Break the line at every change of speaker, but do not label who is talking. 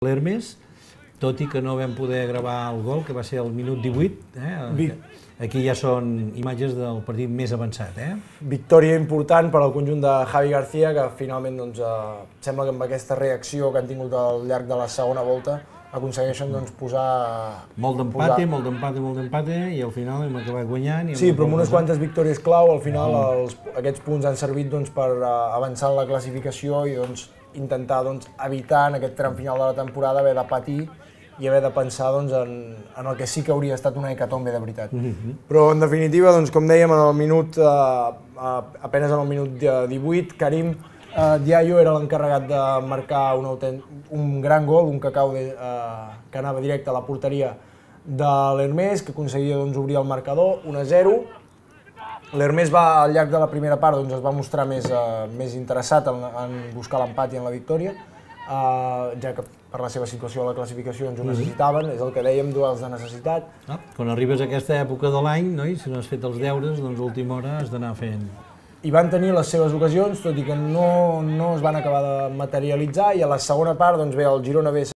l'Hermes, tot i que no vam poder gravar el gol, que va ser al minut 18. Aquí ja són imatges del partit més avançat.
Victòria important per al conjunt de Javi García, que finalment sembla que amb aquesta reacció que han tingut al llarg de la segona volta aconsegueixen posar...
Molt d'empate, i al final hem acabat guanyant.
Sí, però amb unes quantes victòries clau, al final aquests punts han servit per avançar en la classificació i intentar evitar en aquest tram final de la temporada haver de patir i haver de pensar en el que sí que hauria estat una hecatombe de veritat. Però en definitiva, com dèiem, apenas en el minut 18, Karim Diallo era l'encarregat de marcar un gran gol, un cacau que anava directe a la porteria de l'Hermes, que aconseguia obrir el marcador, 1-0. L'Hermes al llarg de la primera part es va mostrar més interessat en buscar l'empat i en la victòria, ja que per la seva situació a la classificació ho necessitaven, és el que dèiem, duels de necessitat.
Quan arribes a aquesta època de l'any, si no has fet els deures, a última hora has d'anar fent.
I van tenir les seves ocasions, tot i que no es van acabar de materialitzar, i a la segona part el Girona ve